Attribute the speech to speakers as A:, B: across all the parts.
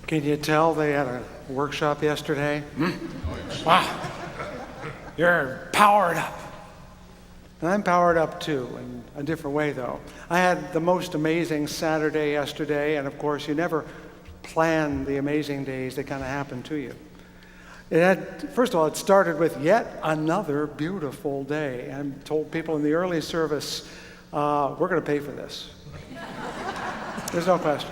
A: Can you tell they had a workshop yesterday? Wow, you're powered up. And I'm powered up too, in a different way though. I had the most amazing Saturday yesterday, and of course you never plan the amazing days that kind of happen to you. First of all, it started with yet another beautiful day. I told people in the early service, we're going to pay for this. There's no question.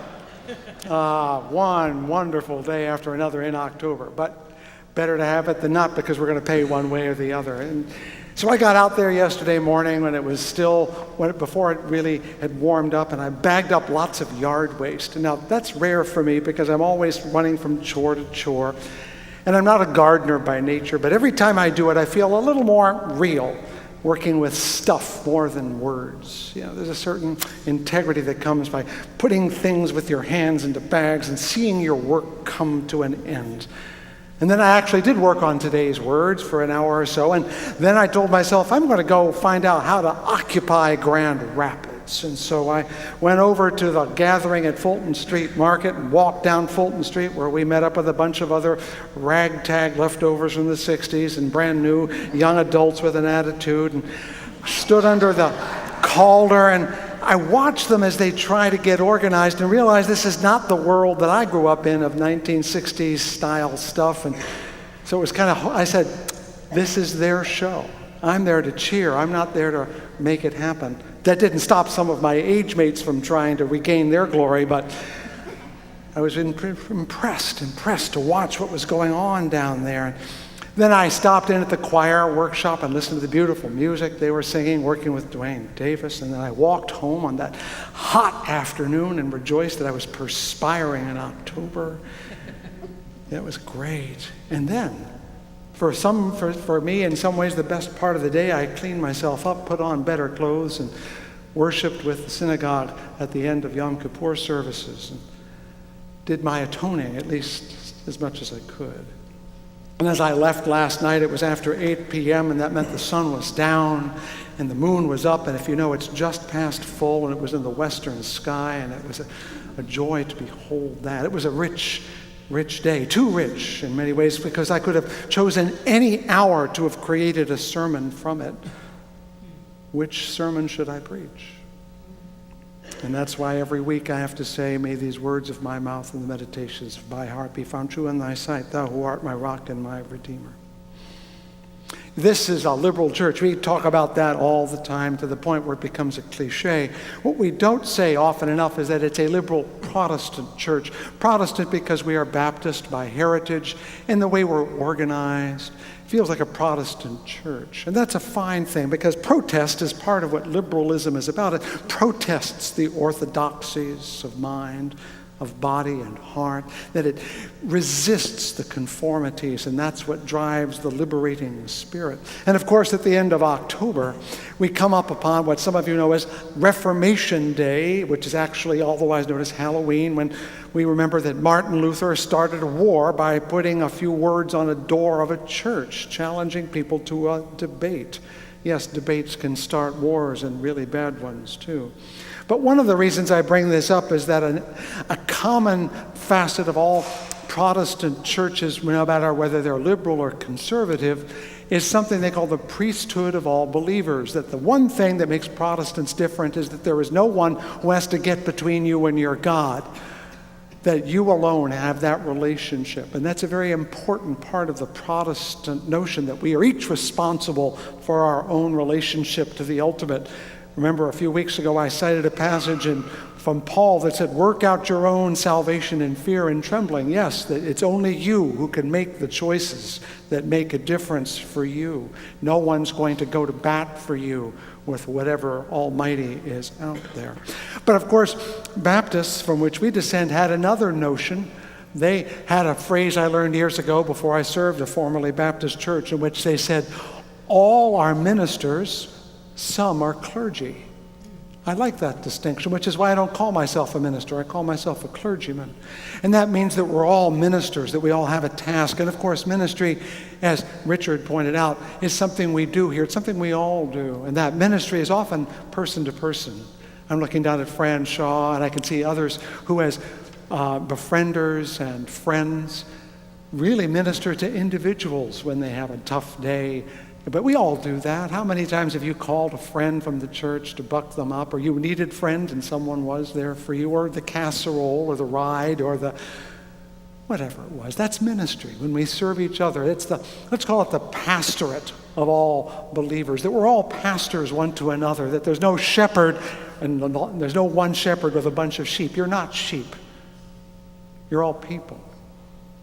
A: One wonderful day after another in October, but better to have it than not, because we're going to pay one way or the other. And so I got out there yesterday morning when it was before it really had warmed up, and I bagged up lots of yard waste. Now that's rare for me because I'm always running from chore to chore, and I'm not a gardener by nature, but every time I do it I feel a little more real, working with stuff more than words. There's a certain integrity that comes by putting things with your hands into bags and seeing your work come to an end. And then I actually did work on today's words for an hour or so, and then I told myself I'm going to go find out how to occupy Grand Rapids. And so I went over to the gathering at Fulton Street Market and walked down Fulton Street, where we met up with a bunch of other ragtag leftovers from the 60s and brand new young adults with an attitude, and stood under the Calder, and I watched them as they try to get organized and realize this is not the world that I grew up in of 1960s style stuff. And so it was I said, this is their show. I'm there to cheer. I'm not there to make it happen. That didn't stop some of my age mates from trying to regain their glory, but I was impressed to watch what was going on down there. And then I stopped in at the choir workshop and listened to the beautiful music they were singing, working with Dwayne Davis. And then I walked home on that hot afternoon and rejoiced that I was perspiring in October. It was great. And then, for me, in some ways, the best part of the day, I cleaned myself up, put on better clothes, and worshiped with the synagogue at the end of Yom Kippur services, and did my atoning, at least as much as I could. And as I left last night, it was after 8 p.m., and that meant the sun was down and the moon was up, and if you know, it's just past full, and it was in the western sky, and it was a joy to behold that. It was a rich day, too rich in many ways, because I could have chosen any hour to have created a sermon from it. Which sermon should I preach? And that's why every week I have to say, may these words of my mouth and the meditations of my heart be found true in thy sight, thou who art my rock and my redeemer. This is a liberal church. We talk about that all the time to the point where it becomes a cliche. What we don't say often enough is that it's a liberal Protestant church. Protestant because we are Baptist by heritage, and the way we're organized feels like a Protestant church. And that's a fine thing, because protest is part of what liberalism is about. It protests the orthodoxies of mind, of body and heart, that it resists the conformities, and that's what drives the liberating spirit. And of course, at the end of October, we come up upon what some of you know as Reformation Day, which is actually otherwise known as Halloween, when we remember that Martin Luther started a war by putting a few words on a door of a church, challenging people to a debate. Yes, debates can start wars, and really bad ones too. But one of the reasons I bring this up is that a common facet of all Protestant churches, no matter whether they're liberal or conservative, is something they call the priesthood of all believers. That the one thing that makes Protestants different is that there is no one who has to get between you and your God. That you alone have that relationship. And that's a very important part of the Protestant notion, that we are each responsible for our own relationship to the ultimate. Remember, a few weeks ago I cited a passage from Paul that said, work out your own salvation in fear and trembling. Yes, that it's only you who can make the choices that make a difference for you. No one's going to go to bat for you with whatever almighty is out there. But of course, Baptists, from which we descend, had another notion. They had a phrase I learned years ago before I served a formerly Baptist church, in which they said, all are ministers, some are clergy. I like that distinction, which is why I don't call myself a minister. I call myself a clergyman. And that means that we're all ministers, that we all have a task. And of course, ministry, as Richard pointed out, is something we do here. It's something we all do. And that ministry is often person to person. I'm looking down at Fran Shaw, and I can see others who, as befrienders and friends, really minister to individuals when they have a tough day. But we all do that. How many times have you called a friend from the church to buck them up, or you needed friends and someone was there for you, or the casserole or the ride or the whatever it was? That's ministry. When we serve each other, let's call it the pastorate of all believers, that we're all pastors one to another, that there's no shepherd and there's no one shepherd with a bunch of sheep. You're not sheep. You're all people.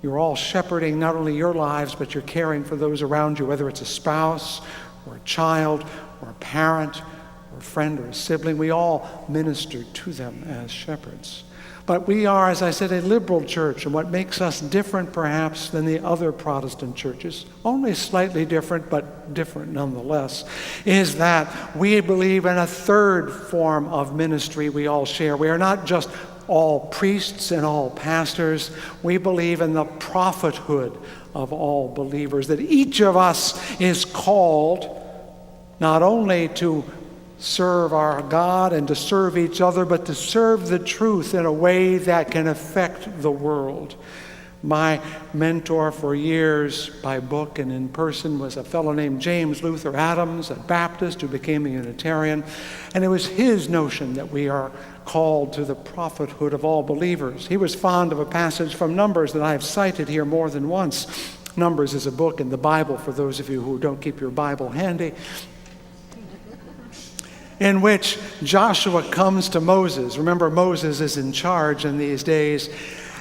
A: You're all shepherding not only your lives, but you're caring for those around you, whether it's a spouse or a child or a parent or a friend or a sibling. We all minister to them as shepherds. But we are, as I said, a liberal church, and what makes us different perhaps than the other Protestant churches, only slightly different, but different nonetheless, is that we believe in a third form of ministry we all share. We are not just all priests and all pastors. We believe in the prophethood of all believers, that each of us is called not only to serve our God and to serve each other, but to serve the truth in a way that can affect the world. My mentor for years by book and in person was a fellow named James Luther Adams, a Baptist who became a Unitarian. And it was his notion that we are called to the prophethood of all believers. He was fond of a passage from Numbers that I've cited here more than once. Numbers is a book in the Bible, for those of you who don't keep your Bible handy, in which Joshua comes to Moses. Remember, Moses is in charge in these days,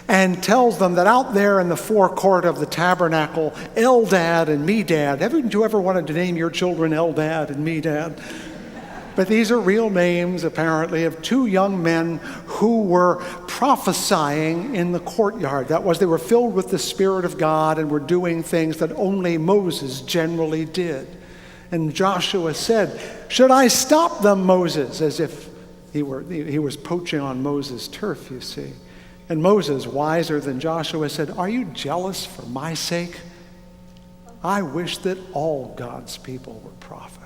A: and tells them that out there in the forecourt of the tabernacle, Eldad and Medad, haven't you ever wanted to name your children Eldad and Medad? But these are real names, apparently, of two young men who were prophesying in the courtyard. That was, they were filled with the Spirit of God and were doing things that only Moses generally did. And Joshua said, "Should I stop them, Moses?" As if he was poaching on Moses' turf, you see. And Moses, wiser than Joshua, said, "Are you jealous for my sake? I wish that all God's people were prophets."